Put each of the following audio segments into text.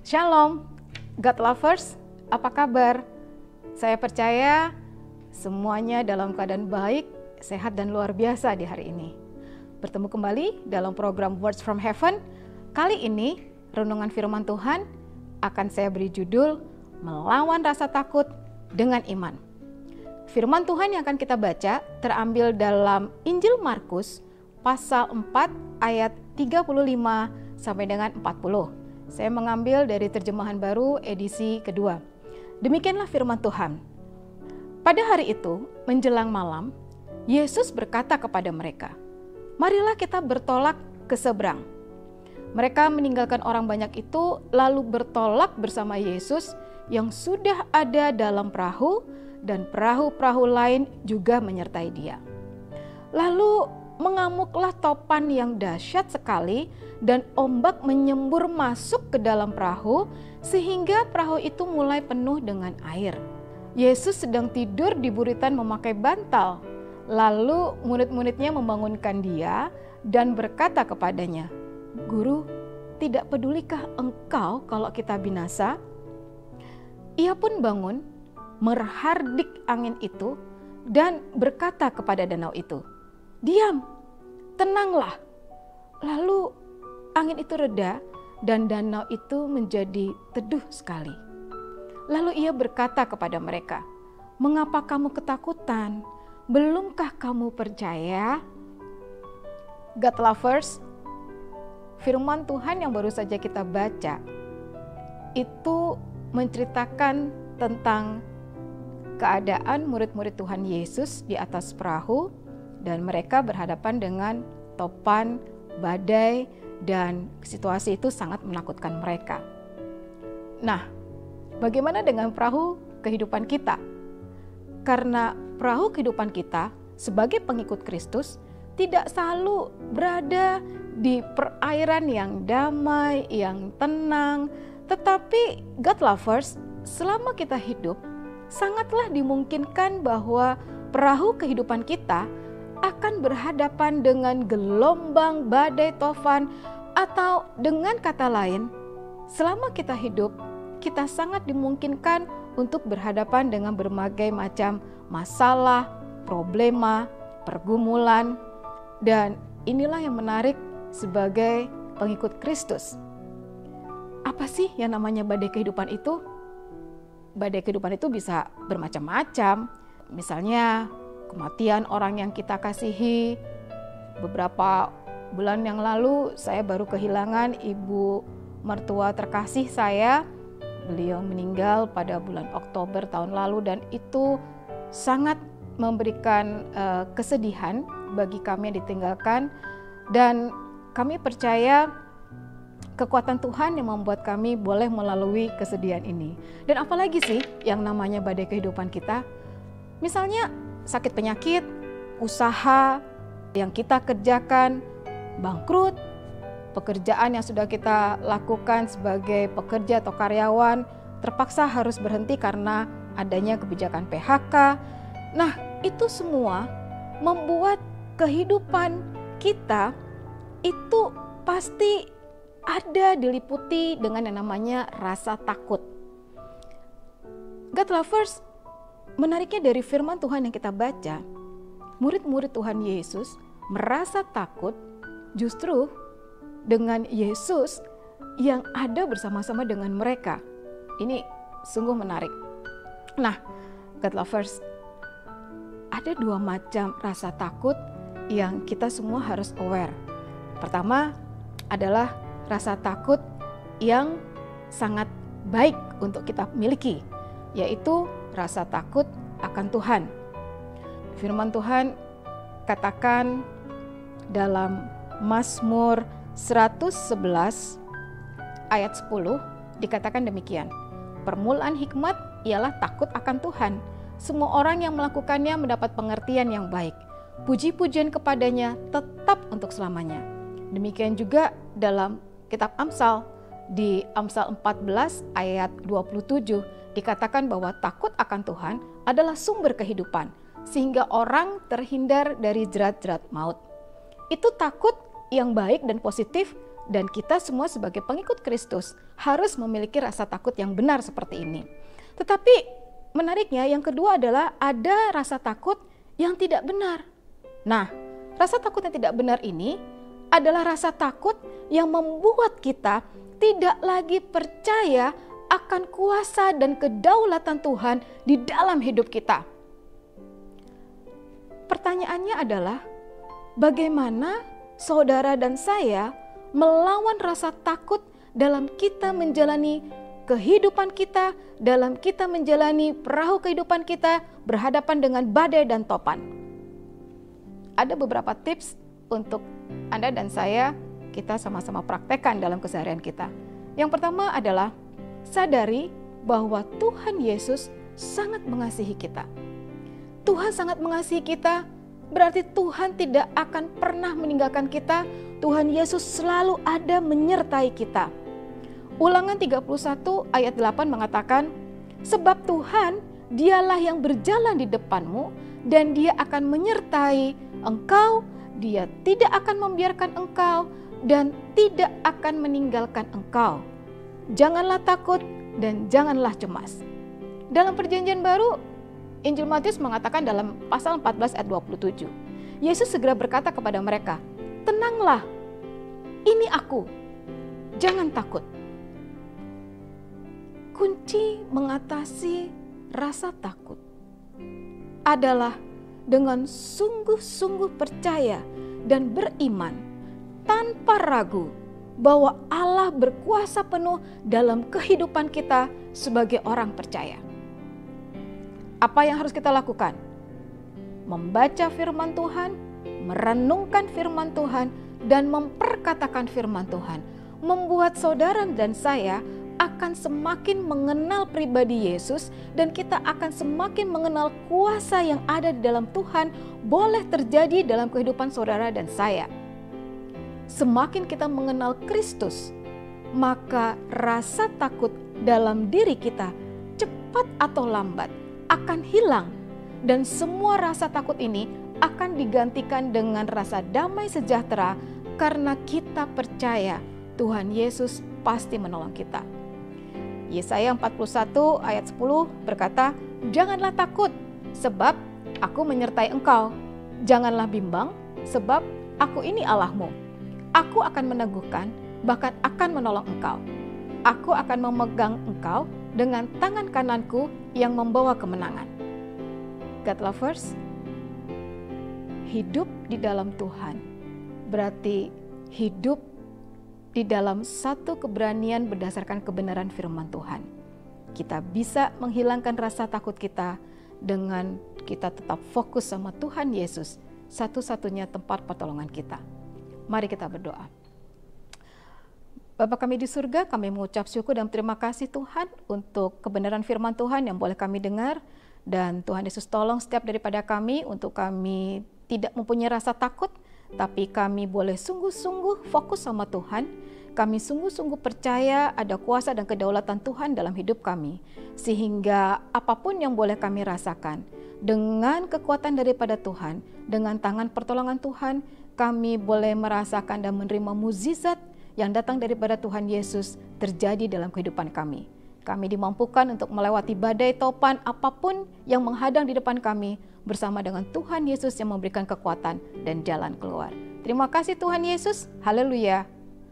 Shalom, God Lovers, apa kabar? Saya percaya semuanya dalam keadaan baik, sehat dan luar biasa di hari ini. Bertemu kembali dalam program Words from Heaven. Kali ini renungan firman Tuhan akan saya beri judul Melawan Rasa Takut dengan Iman. Firman Tuhan yang akan kita baca terambil dalam Injil Markus pasal 4 ayat 35 sampai dengan 40. Saya mengambil dari terjemahan baru edisi kedua. Demikianlah firman Tuhan. Pada hari itu, menjelang malam, Yesus berkata kepada mereka, "Marilah kita bertolak ke seberang." Mereka meninggalkan orang banyak itu, lalu bertolak bersama Yesus yang sudah ada dalam perahu, dan perahu-perahu lain juga menyertai dia. Lalu mengamuklah topan yang dahsyat sekali, dan ombak menyembur masuk ke dalam perahu, sehingga perahu itu mulai penuh dengan air. Yesus sedang tidur di buritan memakai bantal. Lalu murid-muridnya membangunkan dia dan berkata kepadanya, "Guru, tidak pedulikah engkau kalau kita binasa?" Ia pun bangun, merhardik angin itu, dan berkata kepada danau itu, "Diam, tenanglah." Lalu angin itu reda dan danau itu menjadi teduh sekali. Lalu ia berkata kepada mereka, "Mengapa kamu ketakutan? Belumkah kamu percaya?" God Lovers, firman Tuhan yang baru saja kita baca itu menceritakan tentang keadaan murid-murid Tuhan Yesus di atas perahu, dan mereka berhadapan dengan topan, badai, dan situasi itu sangat menakutkan mereka. Nah, bagaimana dengan perahu kehidupan kita? Karena perahu kehidupan kita sebagai pengikut Kristus tidak selalu berada di perairan yang damai, yang tenang, tetapi God Lovers, selama kita hidup, sangatlah dimungkinkan bahwa perahu kehidupan kita akan berhadapan dengan gelombang, badai, tofan, atau dengan kata lain, selama kita hidup, kita sangat dimungkinkan untuk berhadapan dengan berbagai macam masalah, problema, pergumulan, dan inilah yang menarik sebagai pengikut Kristus. Apa sih yang namanya badai kehidupan itu? Badai kehidupan itu bisa bermacam-macam, misalnya kematian orang yang kita kasihi. Beberapa bulan yang lalu saya baru kehilangan ibu mertua terkasih saya. Beliau meninggal pada bulan Oktober tahun lalu dan itu sangat memberikan kesedihan bagi kami yang ditinggalkan, dan kami percaya kekuatan Tuhan yang membuat kami boleh melalui kesedihan ini. Dan apalagi sih yang namanya badai kehidupan kita? Misalnya sakit penyakit, usaha yang kita kerjakan bangkrut, pekerjaan yang sudah kita lakukan sebagai pekerja atau karyawan terpaksa harus berhenti karena adanya kebijakan PHK. Nah, itu semua membuat kehidupan kita itu pasti ada diliputi dengan yang namanya rasa takut. God lovers, menariknya dari firman Tuhan yang kita baca, murid-murid Tuhan Yesus merasa takut justru dengan Yesus yang ada bersama-sama dengan mereka. Ini sungguh menarik. Nah, God lovers, ada dua macam rasa takut yang kita semua harus aware. Pertama adalah rasa takut yang sangat baik untuk kita miliki, yaitu rasa takut akan Tuhan. Firman Tuhan katakan dalam Mazmur 111 ayat 10 dikatakan demikian. Permulaan hikmat ialah takut akan Tuhan. Semua orang yang melakukannya mendapat pengertian yang baik. Puji-pujian kepadanya tetap untuk selamanya. Demikian juga dalam kitab Amsal, di Amsal 14 ayat 27 dikatakan bahwa takut akan Tuhan adalah sumber kehidupan, sehingga orang terhindar dari jerat-jerat maut. Itu takut yang baik dan positif, dan kita semua sebagai pengikut Kristus harus memiliki rasa takut yang benar seperti ini. Tetapi menariknya yang kedua adalah ada rasa takut yang tidak benar. Nah, rasa takut yang tidak benar ini adalah rasa takut yang membuat kita tidak lagi percaya akan kuasa dan kedaulatan Tuhan di dalam hidup kita. Pertanyaannya adalah, bagaimana saudara dan saya melawan rasa takut dalam kita menjalani kehidupan kita, dalam kita menjalani perahu kehidupan kita berhadapan dengan badai dan topan? Ada beberapa tips untuk Anda dan saya, kita sama-sama praktekkan dalam keseharian kita. Yang pertama adalah sadari bahwa Tuhan Yesus sangat mengasihi kita. Tuhan sangat mengasihi kita, berarti Tuhan tidak akan pernah meninggalkan kita. Tuhan Yesus selalu ada menyertai kita. Ulangan 31 ayat 8 mengatakan, sebab Tuhan dialah yang berjalan di depanmu dan dia akan menyertai engkau. Dia tidak akan membiarkan engkau dan tidak akan meninggalkan engkau. Janganlah takut dan janganlah cemas. Dalam perjanjian baru, Injil Matius mengatakan dalam pasal 14 ayat 27, Yesus segera berkata kepada mereka, tenanglah, ini aku, jangan takut. Kunci mengatasi rasa takut adalah dengan sungguh-sungguh percaya dan beriman tanpa ragu bahwa Allah berkuasa penuh dalam kehidupan kita sebagai orang percaya. Apa yang harus kita lakukan? Membaca firman Tuhan, merenungkan firman Tuhan, dan memperkatakan firman Tuhan. Membuat saudara dan saya akan semakin mengenal pribadi Yesus, dan kita akan semakin mengenal kuasa yang ada di dalam Tuhan boleh terjadi dalam kehidupan saudara dan saya. Semakin kita mengenal Kristus, maka rasa takut dalam diri kita cepat atau lambat akan hilang, dan semua rasa takut ini akan digantikan dengan rasa damai sejahtera karena kita percaya Tuhan Yesus pasti menolong kita. Yesaya 41 ayat 10 berkata, janganlah takut sebab aku menyertai engkau. Janganlah bimbang sebab aku ini Allahmu. Aku akan meneguhkan, bahkan akan menolong engkau. Aku akan memegang engkau dengan tangan kananku yang membawa kemenangan. God lovers, hidup di dalam Tuhan berarti hidup di dalam satu keberanian berdasarkan kebenaran firman Tuhan. Kita bisa menghilangkan rasa takut kita dengan kita tetap fokus sama Tuhan Yesus, satu-satunya tempat pertolongan kita. Mari kita berdoa. Bapa kami di surga, kami mengucap syukur dan terima kasih Tuhan untuk kebenaran firman Tuhan yang boleh kami dengar. Dan Tuhan Yesus tolong setiap daripada kami untuk kami tidak mempunyai rasa takut, tapi kami boleh sungguh-sungguh fokus sama Tuhan. Kami sungguh-sungguh percaya ada kuasa dan kedaulatan Tuhan dalam hidup kami. Sehingga apapun yang boleh kami rasakan, dengan kekuatan daripada Tuhan, dengan tangan pertolongan Tuhan, kami boleh merasakan dan menerima mukjizat yang datang daripada Tuhan Yesus terjadi dalam kehidupan kami. Kami dimampukan untuk melewati badai topan apapun yang menghadang di depan kami bersama dengan Tuhan Yesus yang memberikan kekuatan dan jalan keluar. Terima kasih Tuhan Yesus. Haleluya.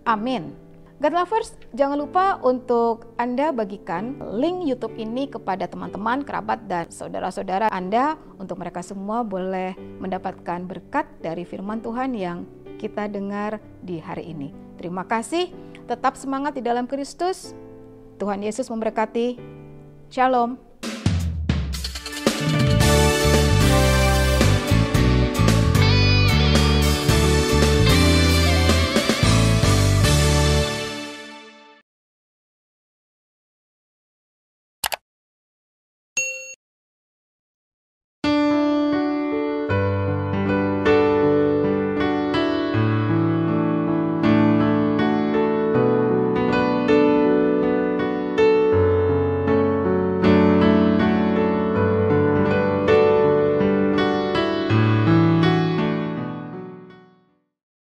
Amin. God lovers, jangan lupa untuk Anda bagikan link YouTube ini kepada teman-teman, kerabat, dan saudara-saudara Anda untuk mereka semua boleh mendapatkan berkat dari firman Tuhan yang kita dengar di hari ini. Terima kasih. Tetap semangat di dalam Kristus. Tuhan Yesus memberkati. Shalom.